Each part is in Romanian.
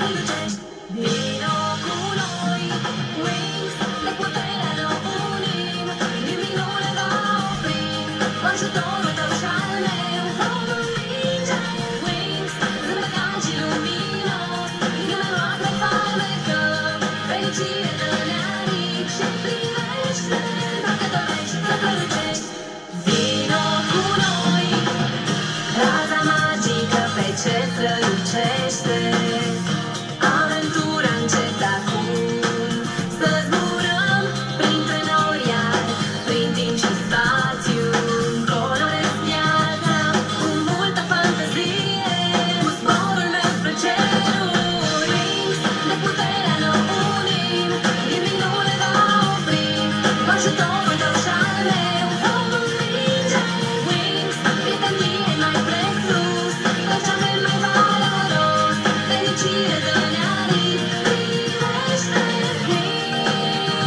strălucești. Vino cu noi, Wings, de puterea ne unim, nimic nu ne va opri, cu ajutorul tău și al meu vom învinge. Wings, zâmbătan și luminos, inima noastră farmecăm, fericire dă-ne aripi și privește, dacă dorești să strălucești. Vino cu noi, raza magică pe ce strălucește. Aventura încet acum, să zburăm printre noriari, prin timp și spațiu, colorez viața cu multă fantezie, cu zborul meu spre ceruri. Wings, de puterea ne unim, nimic nu ne va opri, cu ajutorul tău și al meu vom învinge. Wings, prietenie mai presus, tot ce avem mai valoros, fericire dă-ne aripi, privește. Wings,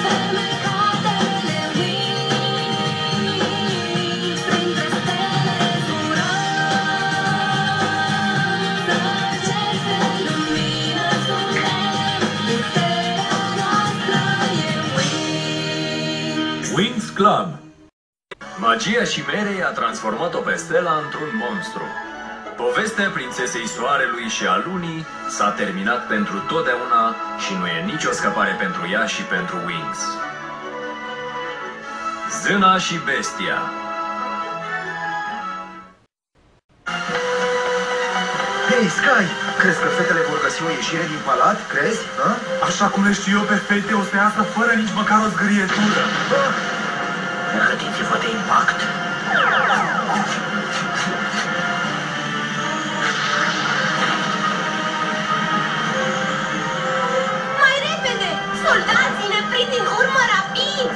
fermecatele Wings, printre stele zburăm, strălucește lumină suntem, puterea noastră e Wings. Wings Club. Magia și Merei a transformat-o pe Stella într-un monstru. Povestea prințesei Soarelui și a Lunii s-a terminat pentru totdeauna și nu e nicio scăpare pentru ea și pentru Wings. Zâna și Bestia. Hei, Sky! Crezi că fetele vor găsi o ieșire din palat? Crezi? A? Așa cum le știu eu pe fete, o să iasă fără nici măcar o zgârietură. Pregătiți-vă de impact! Mai repede! Soldații ne prind din urmă rapid!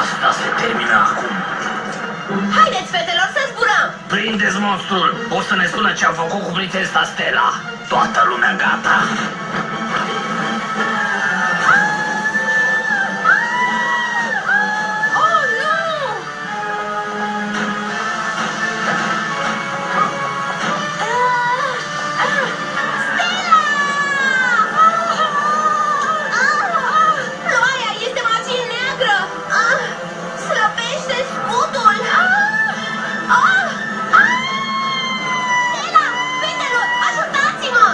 Asta se termină acum! Haideți, fetelor, să zburăm! Prindeți monstrul! O să ne spună ce a făcut cu prințesa Stella! Toată lumea gata! Oh, nu! Ploaia este magie neagră! Slăbește scutul! Stella! Fetelor, ajutați-mă!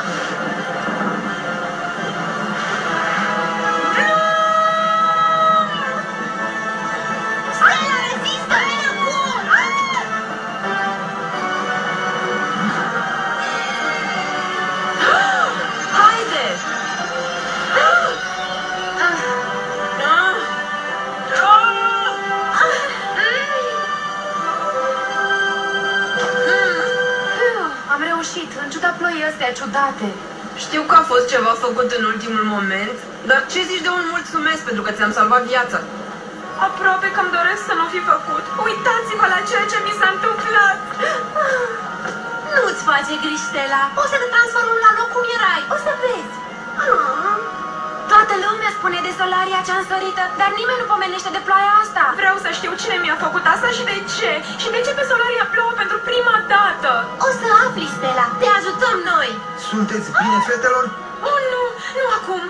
Stella, rezistă! Vine acum! Haide! Am reușit, în ciuda ploii astea ciudate. Știu că a fost ceva făcut în ultimul moment, dar ce zici de un mulțumesc pentru că ți-am salvat viața? Aproape că-mi doresc să nu fi făcut. Uitați-vă la ceea ce mi s-a întâmplat. Nu-ți face griji, Stella. O să te transformăm la loc cum erai. O să vezi. Toată lumea spune de solaria cea însărită, dar nimeni nu pomenește de ploaia asta. Vreau să știu cine mi-a făcut asta și de ce. Și de ce pe solaria plouă pentru prima dată. O să afli, Stella. Te ajutăm noi. Sunteți bine, fetelor? Oh, nu, nu acum.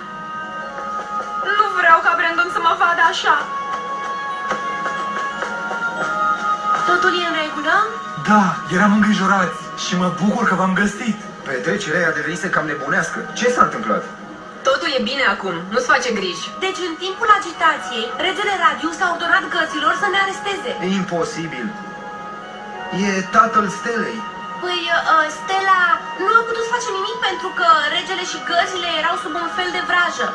Nu vreau ca Brandon să mă vadă așa. Totul e în regulă? Da, eram îngrijorați și mă bucur că v-am găsit. Petrecerea a devenit cam nebunească. Ce s-a întâmplat? Totul e bine acum, nu-ți face griji. Deci, în timpul agitației, regele Radius a ordonat găților să ne aresteze. Imposibil. E tatăl Stelei. Păi, Stella nu a putut face nimic pentru că regele și găzile erau sub un fel de vrajă.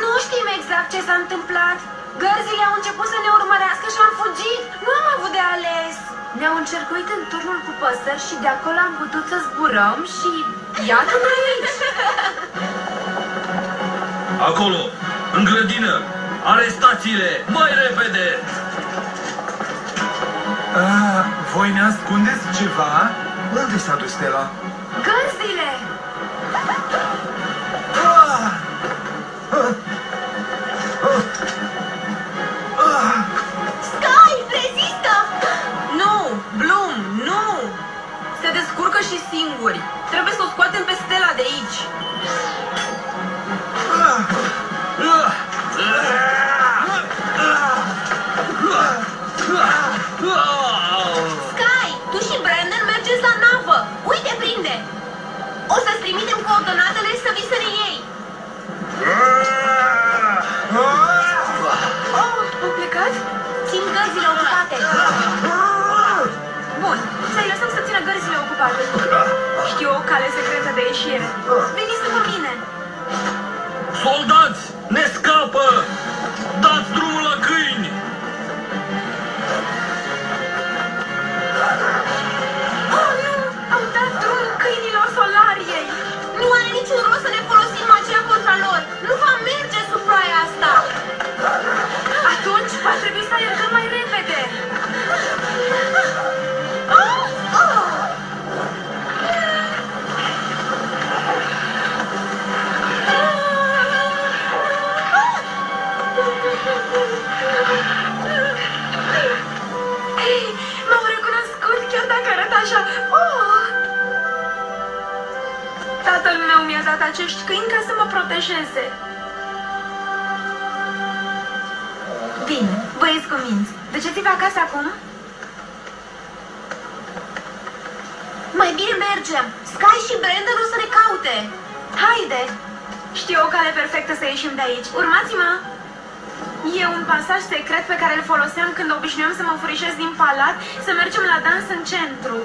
Nu știm exact ce s-a întâmplat. Gărzile au început să ne urmărească și am fugit. Nu am avut de ales. Ne-au încercuit în turnul cu păsări și de acolo am putut să zburăm și iată-ne aici. Acolo, în grădină, arestați-le, mai repede! Voi ne ascundeți ceva? Unde s-a dus Stella? Gărzile! Sky, rezistă! Nu, Bloom, nu! Se descurcă și singuri. Trebuie să o scoatem pe Stella de aici. Sky, tu și Brandon mergeți la navă. Uite, prinde! O să-ți trimitem coordonatele să vii să ne iei. Oh, au plecat? Țin gărzile ocupate. Bun, să-i lăsăm să țină gărzile ocupate. Știu o cale secretă de ieșire. Veniți după mine. Soldați, ne scapă! Dați drumul la câini! Oh, nu! Au dat drumul câinilor solariei. Nu are niciun rost să ne folosim magia contra lor. Nu va merge sub ploaia asta. Atunci va trebui să alergăm mai repede. Hei, m-au recunoscut chiar dacă arăt așa. Oh! Tatăl meu mi-a dat acești câini ca să mă protejeze. Bine, băieți cuminți, duceți-vă acasă acum? Mai bine mergem. Sky și Brandon o să ne caute. Haide! Știu o cale perfectă să ieșim de aici. Urmați-mă! E un pasaj secret pe care îl foloseam când obișnuiam să mă furișez din palat să mergem la dans în centru.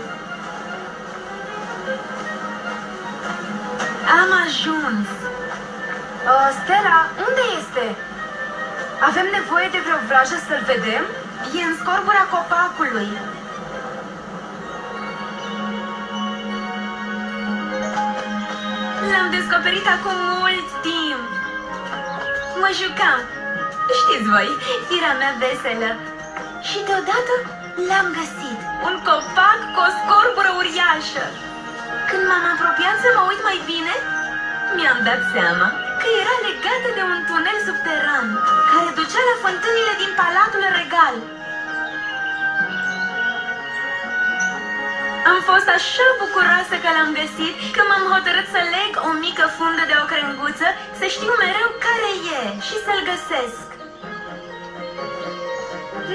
Am ajuns. Stella, unde este? Avem nevoie de vreo vrajă să-l vedem? E în scorbura copacului. L-am descoperit acum mult timp. Mă jucam. Știți voi, firea mea veselă. Și deodată l-am găsit. Un copac cu o scorbură uriașă. Când m-am apropiat să mă uit mai bine, mi-am dat seama că era legată de un tunel subteran care ducea la fântânile din Palatul Regal. Am fost așa bucuroasă că l-am găsit că m-am hotărât să leg o mică fundă de o crenguță să știu mereu care e și să-l găsesc.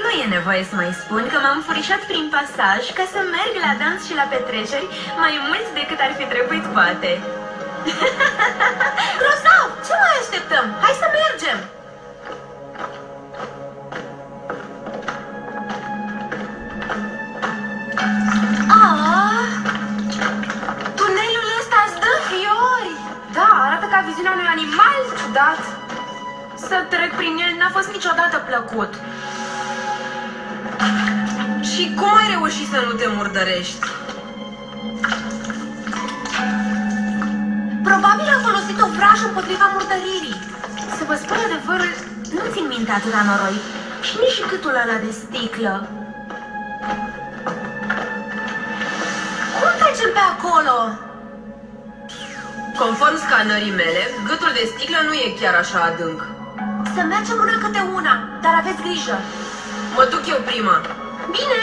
Nu e nevoie să mai spun că m-am furișat prin pasaj ca să merg la dans și la petreceri mai mult decât ar fi trebuit, poate. Rosav, ce mai așteptăm? Hai să mergem! Tunelul ăsta îți dă fiori! Da, arată ca viziunea unui animal ciudat. Să trec prin el n-a fost niciodată plăcut. Și cum ai reușit să nu te murdărești? Probabil a folosit o vrajă împotriva murdăririi. Să vă spun adevărul, nu țin minte atâta noroi. Și nici gâtul ăla de sticlă. Cum trecem pe acolo? Conform scanării mele, gâtul de sticlă nu e chiar așa adânc. Să mergem una câte una, dar aveți grijă. Mă duc eu prima. Bine!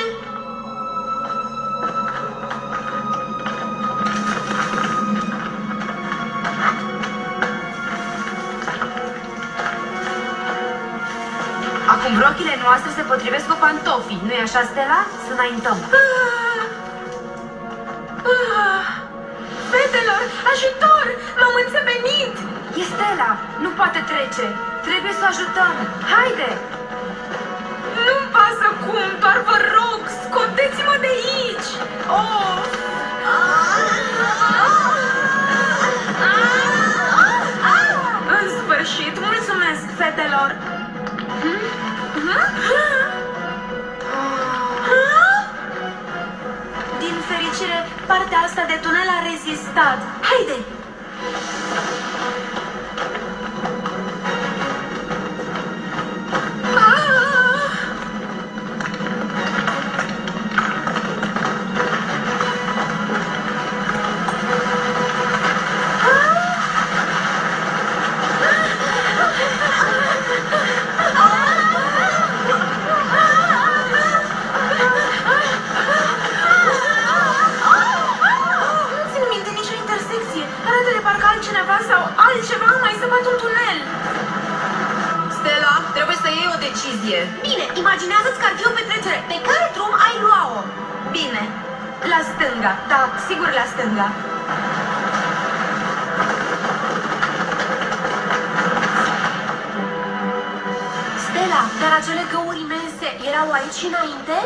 Acum rochile noastre se potrivesc cu pantofii, nu-i așa, Stella? Să înaintăm. Fetelor, ajutor! M-am înțepenit! E Stella, nu poate trece. Trebuie să o ajutăm. Haide! Nu-mi pasă cum, doar vă rog, scoteți-mă de aici! Oh! În sfârșit, mulțumesc, fetelor! Din fericire, partea asta de tunel a rezistat. Haide! decizie. Bine, imaginează-ți că ar fi o petrecere. Pe care drum ai lua-o? Bine, la stânga. Da, sigur la stânga. Stella, dar acele găuri imense erau aici și înainte?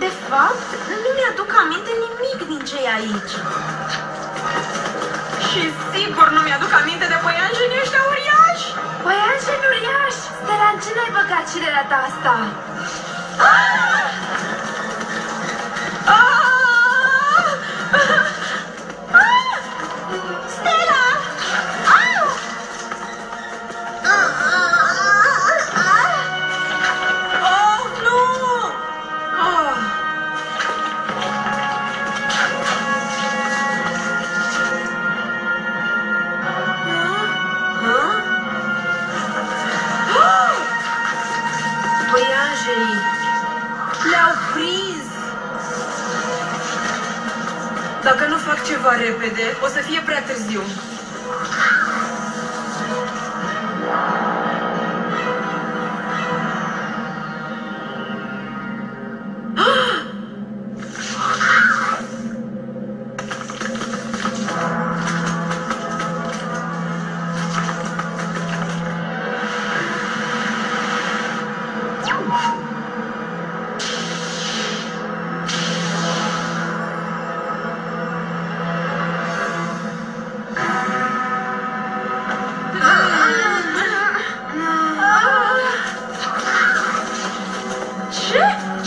De fapt, nu mi-aduc aminte nimic din ce e aici. Și sigur nu mi-aduc aminte de păianjenii ăștia uriași. Păianjeni uriași! Stella, în ce n-ai băgat și de data asta? Stella! Oh, nu! Oh. Păianjenii le-au prins! Dacă nu fac ceva repede, o să fie prea târziu.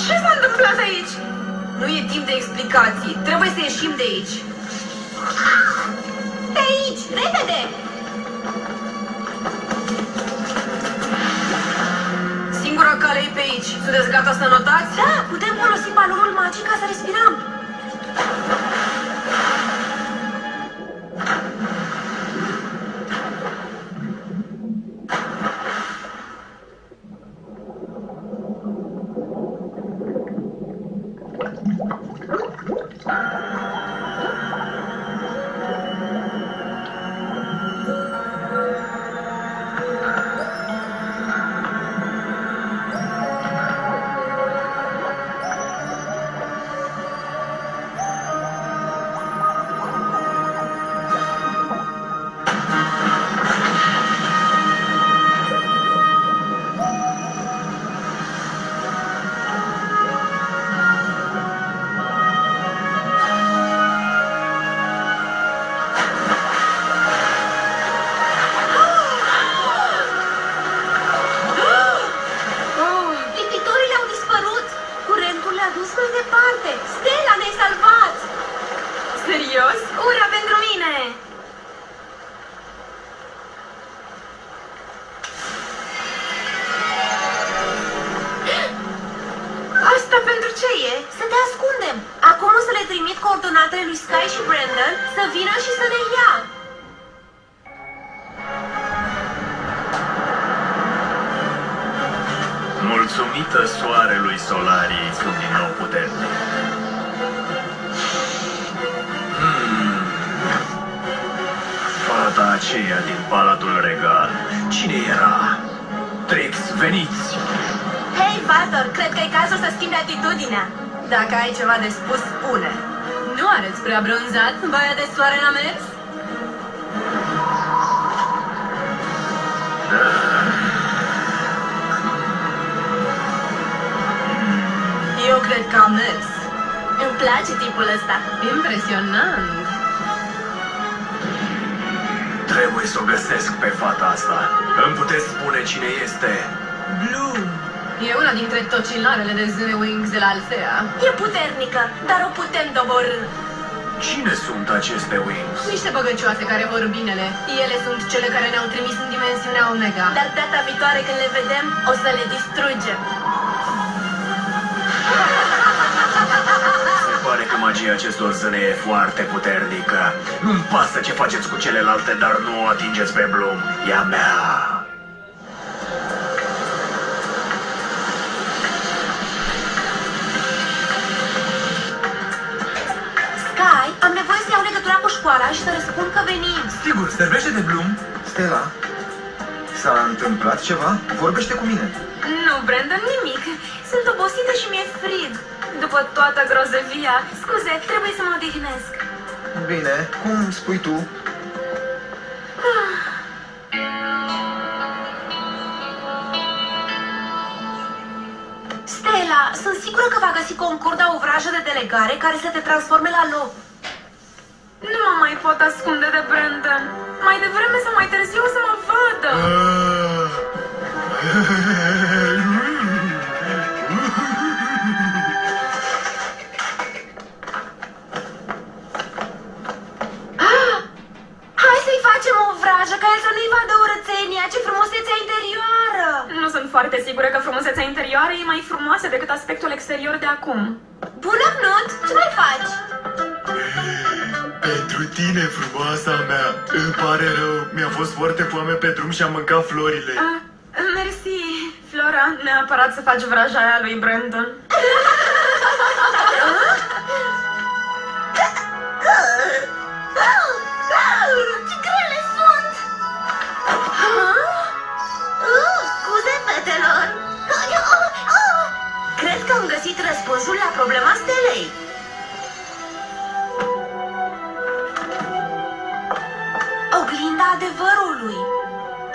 Ce s-a întâmplat aici? Nu e timp de explicații. Trebuie să ieșim de aici. Pe aici! Repede! Singura cale e pe aici. Sunteți gata să notați? Da, putem folosi balonul magic ca să respirăm. Lipitorile au dispărut! Curentul le-a dus mai departe! Stella, ne-ai salvat! Serios? Ura pentru mine! Asta pentru ce e? Să te ascundem! Acum o să le trimit coordonatele lui Sky și Brandon să vină și să ne ia! Mulțumită soarelui Solariei sunt din nou puternic. Fata aceea din Palatul Regal. Cine era? Trix, veniți! Hei, Valtor, cred că e cazul să schimbi atitudinea! Dacă ai ceva de spus, spune. Nu arăți prea bronzat, baia de soare n-a mers? Eu cred că am mers. Îmi place tipul ăsta! Impresionant. Trebuie să o găsesc pe fata asta. Îmi puteți spune cine este? Bloom. E una dintre tocilarele de Wings de la Althea. E puternică, dar o putem doborî. Cine sunt aceste Wings? Niște băgăcioase care vor binele. Ele sunt cele care ne-au trimis în dimensiunea Omega. Dar data viitoare când le vedem, o să le distrugem. Se pare că magia acestor zâne e foarte puternică. Nu-mi pasă ce faceți cu celelalte, dar nu o atingeți pe Bloom. E a mea. Sky, am nevoie să iau legătura cu școala și să răspund că venim. Sigur, servește de Bloom. Stella, s-a întâmplat ceva? Vorbește cu mine. Nu, Brandon, nimic. Sunt obosită și mi-e frig. După toată grozăvia. Scuze, trebuie să mă odihnesc. Bine, cum spui tu? Stella, sunt sigură că va găsi Concorda o vrajă de delegare care să te transforme la loc. Nu mă mai pot ascunde de Brandon. Mai devreme sau mai târziu o să mă vadă. Hai să-i facem o vrajă, ca el să nu-i vadă urățenia. Ce frumusețea interioară! Nu sunt foarte sigură că frumusețea interioară e mai frumoasă decât aspectul exterior de acum. Bună, Knut! Ce mai faci? Pentru tine, frumoasa mea. Îmi pare rău, mi-a fost foarte foame pe drum și am mâncat florile. Mersi, Flora, neapărat să faci vraja aia lui Brandon. Ce grele sunt! Scuze, fetelor! Cred că am găsit răspunsul la problema Stelei. Oglinda adevărului.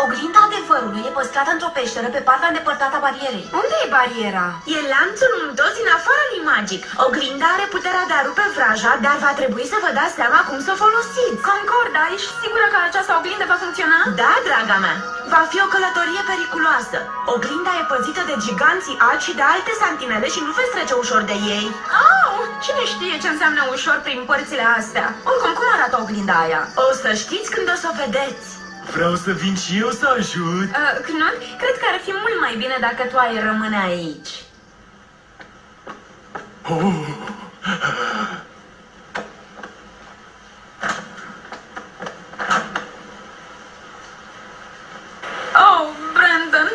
Oglinda adevărului e păstrată într-o peșteră pe partea îndepărtată a barierei. Unde e bariera? E lanțul untos în afara lui Magic. Oglinda are puterea de a rupe vraja, dar va trebui să vă dați seama cum să o folosiți. Concorda, ești sigură că această oglindă va funcționa? Da, draga mea. Va fi o călătorie periculoasă. Oglinda e păzită de giganții albi și de alte santinele și nu veți trece ușor de ei. Au, cine știe ce înseamnă ușor prin părțile astea? Oricum, cum arată oglinda aia? O să știți când o să o vedeți. Vreau să vin și eu să ajut. Knut, cred că ar fi mult mai bine dacă tu ai rămâne aici. Oh, Brandon,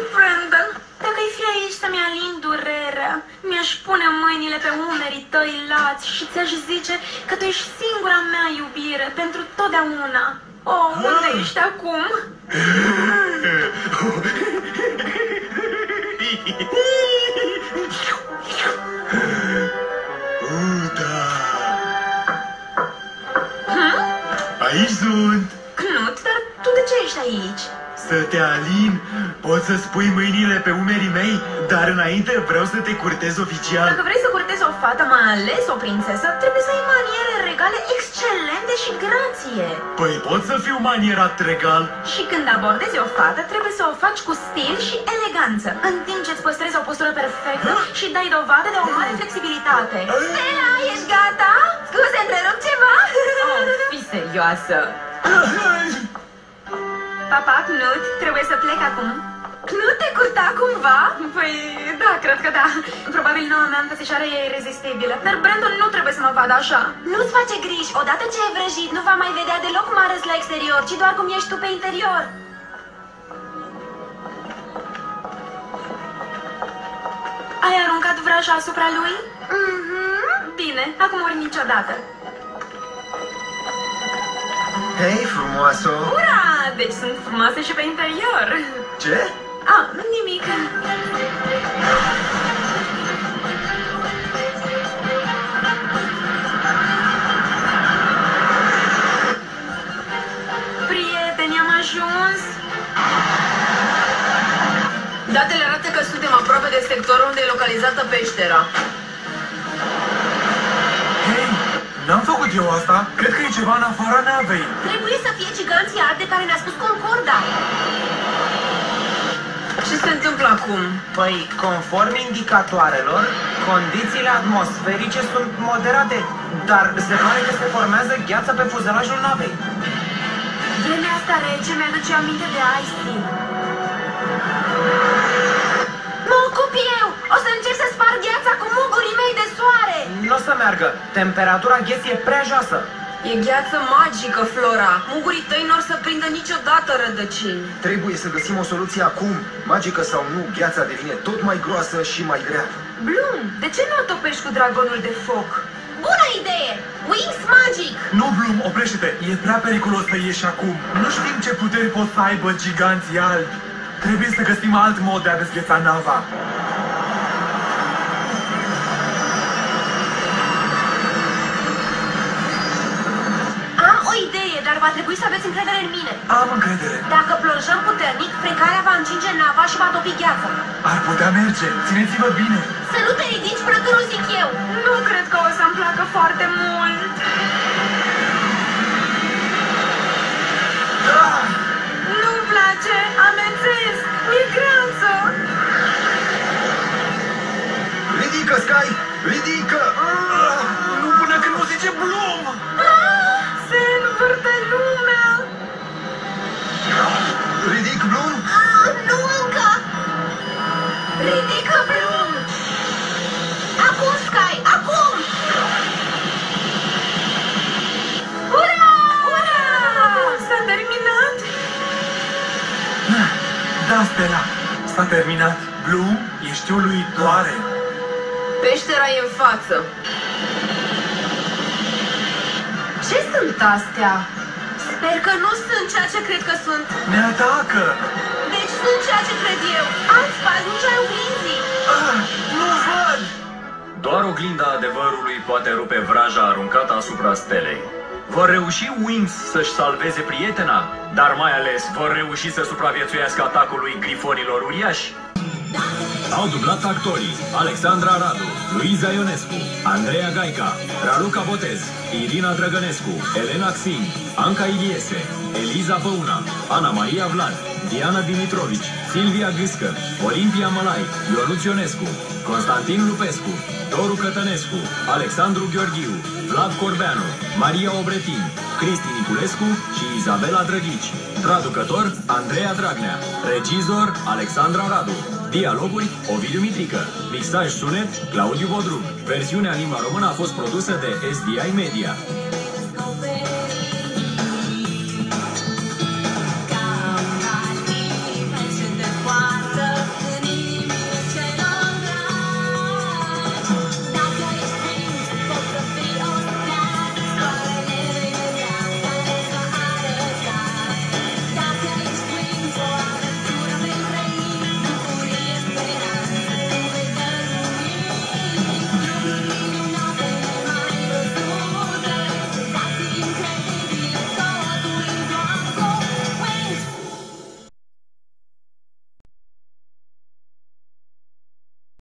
dacă ai fi aici să-mi alin durerea, mi-aș pune mâinile pe umerii tăi lați și ți-aș zice că tu ești singura mea iubire pentru totdeauna. Oh, unde ești acum? Da. Aici sunt. Knut, dar tu de ce ești aici? Să te alin. Poți să-ți pui mâinile pe umerii mei, dar înainte vreau să te curtez oficial. Dacă vrei să curtezi o fată, mai ales o prințesă, trebuie să ai maniere regale excelente și grație. Păi pot să fiu manierat regal. Și când abordezi o fată, trebuie să o faci cu stil și eleganță, în timp ce îți păstrezi o postură perfectă și dai dovadă de o mare flexibilitate. Stella, ești gata? Scuze, întrerup ceva? Oh, fii serioasă. Papa, Knut, trebuie să plec acum. Knut te curta cumva? Păi, da, cred că da. Probabil noua mea înfățișare e irezistibilă. Dar Brandon nu trebuie să mă vadă așa. Nu-ți face griji. Odată ce ai vrăjit, nu va mai vedea deloc cum arăți la exterior, ci doar cum ești tu pe interior. Ai aruncat vraja asupra lui? Bine, acum ori niciodată. Hei, frumoasă! Ura! Deci sunt frumoase și pe interior. Ce? Nimic. Prieteni, am ajuns. Datele arată că suntem aproape de sectorul unde e localizată peștera. Hei, n-am făcut eu asta. Cred că e ceva în afara navei. Trebuie să fie giganții albi de care ne-a spus Concorda. Ce se întâmplă acum? Păi, conform indicatoarelor, condițiile atmosferice sunt moderate, dar se pare că se formează gheață pe fuzelajul navei. Vremea asta rece mi-aduce aminte de Icy. Mă ocup eu! O să încerc să sparg gheața cu mugurii mei de soare! Nu o să meargă. Temperatura gheții e prea joasă. E gheață magică, Flora. Mugurii tăi n-or să prindă niciodată rădăcini. Trebuie să găsim o soluție acum. Magică sau nu, gheața devine tot mai groasă și mai grea. Bloom, de ce nu o topești cu dragonul de foc? Bună idee! Wings Magic! Nu, Bloom, oprește-te. E prea periculos să ieși acum. Nu știm ce puteri pot să aibă giganții albi. Trebuie să găsim alt mod de a dezgheța nava. Am o idee, dar va trebui să aveți încredere în mine. Am încredere. Dacă plonjăm puternic, frecarea va încinge nava și va topi gheața. Ar putea merge. Țineți-vă bine. Să nu te ridici până când nu zic eu. Nu cred că o să-mi placă foarte mult. Nu-mi place, amețesc, mi-e greață. Ridică, Sky! Ridică! Nu până când nu zice Bloom! Se învârte lumea. Ridic, Bloom! Nu încă! Ridică Bloom! Acum, Sky! Acum! Ura! Ura! S-a terminat? Da, Stella, s-a terminat. Bloom, ești uluitoare. Peștera e în față. Ce sunt astea? Sper că nu sunt ceea ce cred că sunt. Ne atacă! Deci sunt ceea ce cred eu. Alți paznici ai oglinzii. Nu văd! Doar oglinda adevărului poate rupe vraja aruncată asupra stelei. Vor reuși Wings să-și salveze prietena, dar mai ales vor reuși să supraviețuiască atacului grifonilor uriași? Au dublat actorii Alexandra Radu, Luiza Ionescu, Andreea Gaica, Raluca Botez, Irina Drăgănescu, Elena Xin, Anca Iliese, Eliza Păuna, Ana Maria Vlad, Diana Dimitrovici, Silvia Gâscă, Olimpia Mălai, Ionuț Ionescu, Constantin Lupescu, Doru Cătănescu, Alexandru Gheorghiu, Vlad Corbeanu, Maria Obretin, Cristi Niculescu și Izabela Drăghici. Traducător Andreea Dragnea. Regizor Alexandra Radu. Dialoguri Ovidiu Mitrică. Mixaj sunet Claudiu Bodrum. Versiunea în limba română a fost produsă de SDI Media.